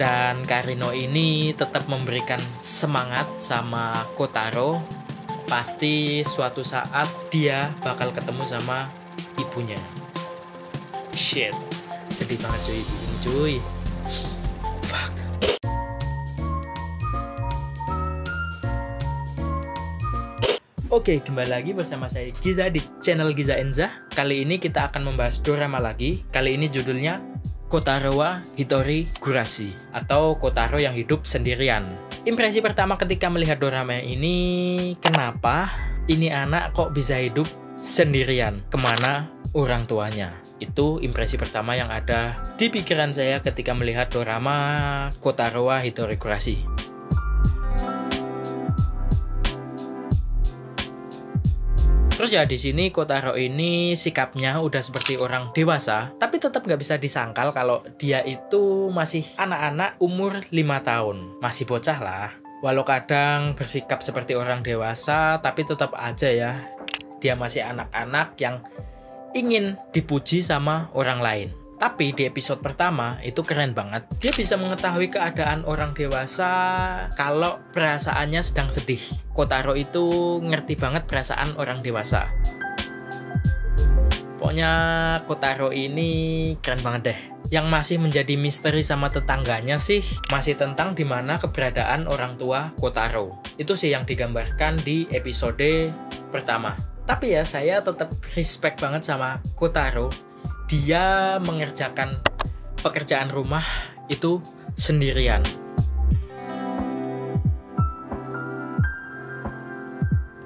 Dan Karino ini tetap memberikan semangat sama Kotaro. Pasti suatu saat dia bakal ketemu sama ibunya. Shit, sedih banget cuy di sini cuy. Fuck. Oke, kembali lagi bersama saya Giza di channel Giza Enza. Kali ini kita akan membahas dorama lagi. Kali ini judulnya Kotaro wa Hitori Gurashi atau Kotaro yang hidup sendirian. Impresi pertama ketika melihat dorama ini, kenapa ini anak kok bisa hidup sendirian? Kemana orang tuanya? Itu impresi pertama yang ada di pikiran saya ketika melihat dorama Kotaro wa Hitori Gurashi. Terus ya di sini Kotaro ini sikapnya udah seperti orang dewasa, tapi tetap nggak bisa disangkal kalau dia itu masih anak-anak umur 5 tahun. Masih bocah lah. Walau kadang bersikap seperti orang dewasa, tapi tetap aja ya, dia masih anak-anak yang ingin dipuji sama orang lain. Tapi di episode pertama itu keren banget. Dia bisa mengetahui keadaan orang dewasa kalau perasaannya sedang sedih. Kotaro itu ngerti banget perasaan orang dewasa. Pokoknya Kotaro ini keren banget deh. Yang masih menjadi misteri sama tetangganya sih masih tentang dimana keberadaan orang tua Kotaro. Itu sih yang digambarkan di episode pertama. Tapi ya saya tetap respect banget sama Kotaro. Dia mengerjakan pekerjaan rumah itu sendirian.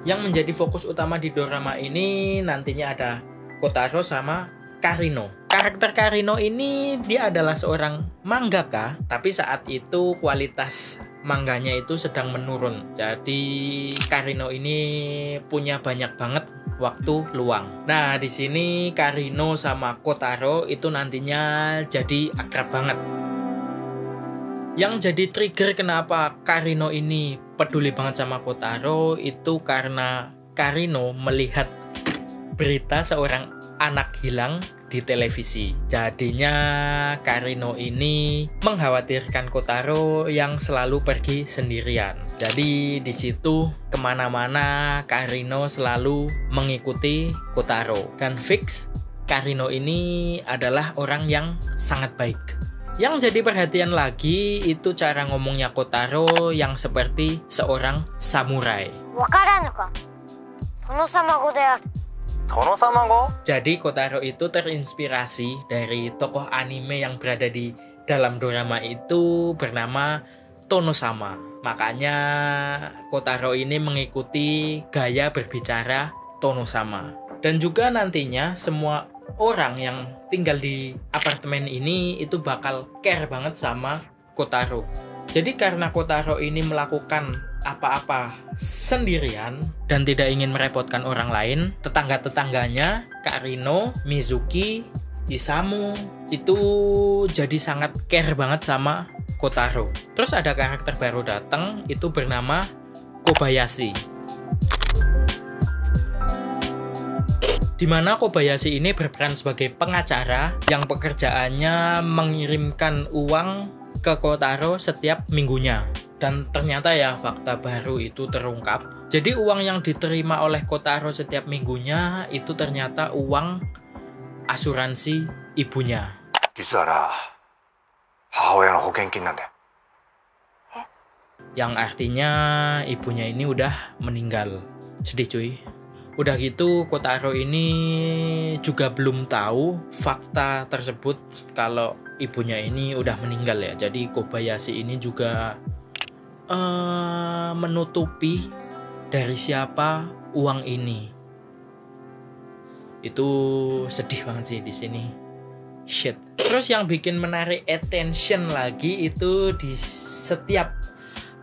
Yang menjadi fokus utama di dorama ini nantinya ada Kotaro sama Karino. Karakter Karino ini dia adalah seorang mangaka, tapi saat itu kualitas mangganya itu sedang menurun. Jadi Karino ini punya banyak banget waktu luang. Nah, di sini Karino sama Kotaro itu nantinya jadi akrab banget. Yang jadi trigger kenapa Karino ini peduli banget sama Kotaro itu karena Karino melihat berita seorang anak hilang di televisi. Jadinya Karino ini mengkhawatirkan Kotaro yang selalu pergi sendirian. Jadi di situ kemana-mana Karino selalu mengikuti Kotaro. Dan fix Karino ini adalah orang yang sangat baik. Yang jadi perhatian lagi itu cara ngomongnya Kotaro yang seperti seorang samurai. Wakaranu ka? Tono-samago dearu. Tono-samago? Jadi Kotaro itu terinspirasi dari tokoh anime yang berada di dalam dorama itu bernama Tono-sama. Makanya Kotaro ini mengikuti gaya berbicara Tono-sama. Dan juga nantinya semua orang yang tinggal di apartemen ini itu bakal care banget sama Kotaro. Jadi karena Kotaro ini melakukan apa-apa sendirian dan tidak ingin merepotkan orang lain, tetangga-tetangganya, Karino, Mizuki, Isamu itu jadi sangat care banget sama Kotaro. Terus ada karakter baru datang, itu bernama Kobayashi. Dimana Kobayashi ini berperan sebagai pengacara yang pekerjaannya mengirimkan uang ke Kotaro setiap minggunya. Dan ternyata ya fakta baru itu terungkap. Jadi uang yang diterima oleh Kotaro setiap minggunya itu ternyata uang asuransi ibunya. Yang artinya ibunya ini udah meninggal. Sedih cuy. Udah gitu Kotaro ini juga belum tahu fakta tersebut kalau ibunya ini udah meninggal ya. Jadi Kobayashi ini juga menutupi dari siapa uang ini. Itu sedih banget sih di sini. Shit. Terus yang bikin menarik attention lagi itu di setiap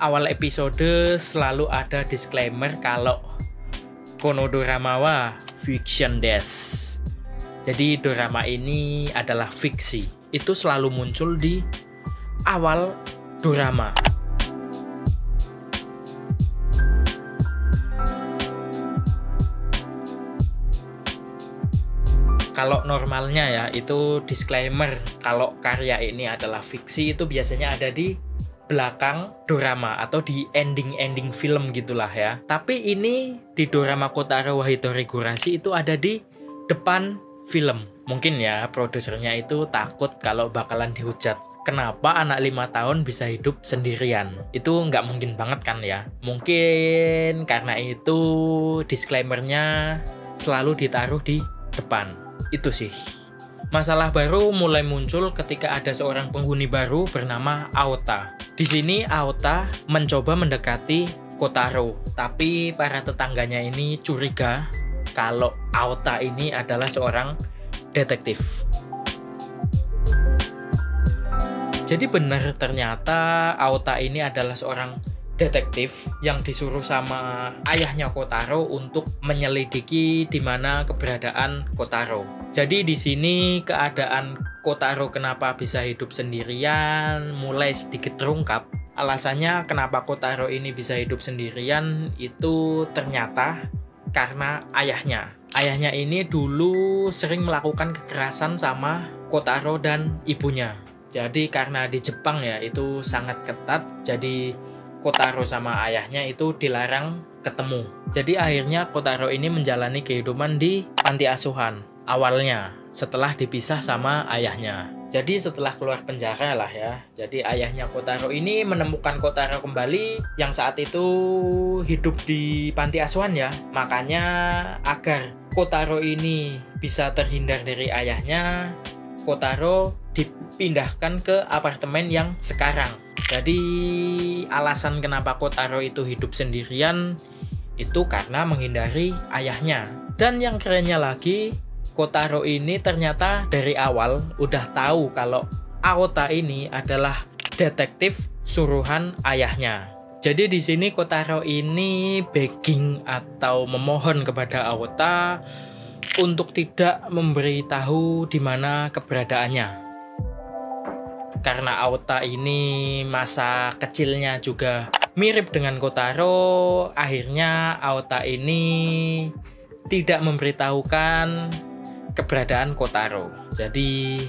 awal episode selalu ada disclaimer kalau kono dorama wa fiction desu. Jadi dorama ini adalah fiksi. Itu selalu muncul di awal dorama. Kalau normalnya ya, itu disclaimer kalau karya ini adalah fiksi itu biasanya ada di belakang dorama atau di ending-ending film gitulah ya. Tapi ini di dorama Kotaro wa Hitori Gurashi itu ada di depan film. Mungkin ya produsernya itu takut kalau bakalan dihujat. Kenapa anak 5 tahun bisa hidup sendirian? Itu nggak mungkin banget kan ya. Mungkin karena itu disclaimernya selalu ditaruh di depan. Itu sih. Masalah baru mulai muncul ketika ada seorang penghuni baru bernama Aota. Di sini Aota mencoba mendekati Kotaro, tapi para tetangganya ini curiga kalau Aota ini adalah seorang detektif. Jadi benar ternyata Aota ini adalah seorang detektif yang disuruh sama ayahnya Kotaro untuk menyelidiki di mana keberadaan Kotaro. Jadi di sini keadaan Kotaro kenapa bisa hidup sendirian mulai sedikit terungkap. Alasannya kenapa Kotaro ini bisa hidup sendirian itu ternyata karena ayahnya. Ayahnya ini dulu sering melakukan kekerasan sama Kotaro dan ibunya. Jadi karena di Jepang ya itu sangat ketat, jadi Kotaro sama ayahnya itu dilarang ketemu. Jadi akhirnya Kotaro ini menjalani kehidupan di panti asuhan awalnya setelah dipisah sama ayahnya. Jadi setelah keluar penjara lah ya. Jadi ayahnya Kotaro ini menemukan Kotaro kembali yang saat itu hidup di panti asuhan ya. Makanya agar Kotaro ini bisa terhindar dari ayahnya, Kotaro dipindahkan ke apartemen yang sekarang. Jadi alasan kenapa Kotaro itu hidup sendirian itu karena menghindari ayahnya. Dan yang kerennya lagi, Kotaro ini ternyata dari awal udah tahu kalau Aota ini adalah detektif suruhan ayahnya. Jadi di sini Kotaro ini begging atau memohon kepada Aota untuk tidak memberitahu di mana keberadaannya. Karena Aota ini masa kecilnya juga mirip dengan Kotaro, akhirnya Aota ini tidak memberitahukan keberadaan Kotaro. Jadi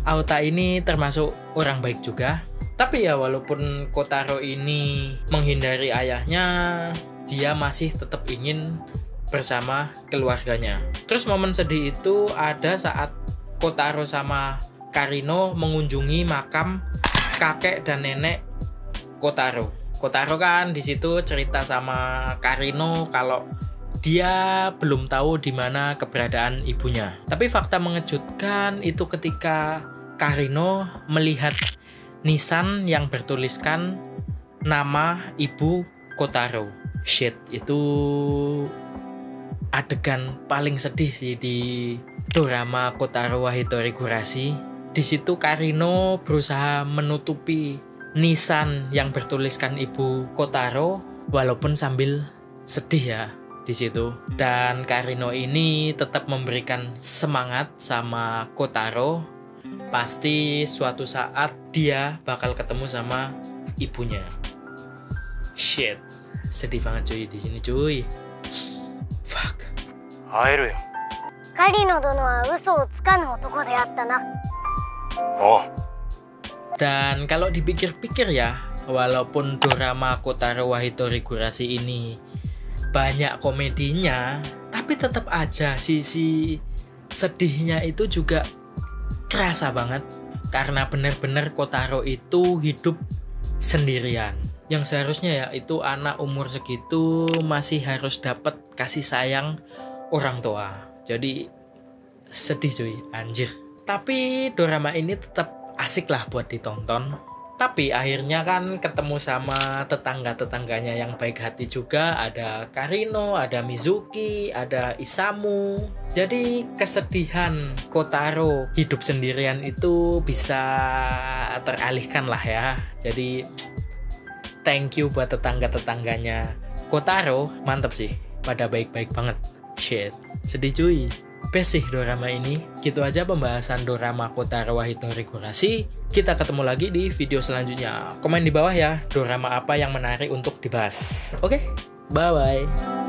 Aota ini termasuk orang baik juga. Tapi ya walaupun Kotaro ini menghindari ayahnya, dia masih tetap ingin bersama keluarganya. Terus momen sedih itu ada saat Kotaro sama Karino mengunjungi makam kakek dan nenek Kotaro. Kotaro kan di situ cerita sama Karino kalau dia belum tahu di mana keberadaan ibunya. Tapi fakta mengejutkan itu ketika Karino melihat nisan yang bertuliskan nama ibu Kotaro. Shit, itu adegan paling sedih sih di drama Kotaro wa Hitori Gurashi. Di situ Karino berusaha menutupi nisan yang bertuliskan ibu Kotaro walaupun sambil sedih ya di situ. Dan Karino ini tetap memberikan semangat sama Kotaro. Pasti suatu saat dia bakal ketemu sama ibunya. Shit, sedih banget cuy di sini cuy. Fuck. Aeru yo. Karino dono wa uso o tsukanu otoko de atta na. Oh. Dan kalau dipikir-pikir ya, walaupun drama Kotaro wa Hitori Gurashi ini banyak komedinya, tapi tetap aja sisi sedihnya itu juga kerasa banget. Karena benar-benar Kotaro itu hidup sendirian. Yang seharusnya ya itu anak umur segitu masih harus dapat kasih sayang orang tua. Jadi sedih cuy, anjir. Tapi drama ini tetap asik lah buat ditonton. Tapi akhirnya kan ketemu sama tetangga-tetangganya yang baik hati juga. Ada Karino, ada Mizuki, ada Isamu. Jadi kesedihan Kotaro hidup sendirian itu bisa teralihkan lah ya. Jadi thank you buat tetangga-tetangganya Kotaro. Mantap sih, pada baik-baik banget. Shit, sedih cuy. Best sih drama ini. Gitu aja pembahasan drama Kotaro wa Hitori Gurashi. Kita ketemu lagi di video selanjutnya. Komen di bawah ya, drama apa yang menarik untuk dibahas. Oke, bye-bye.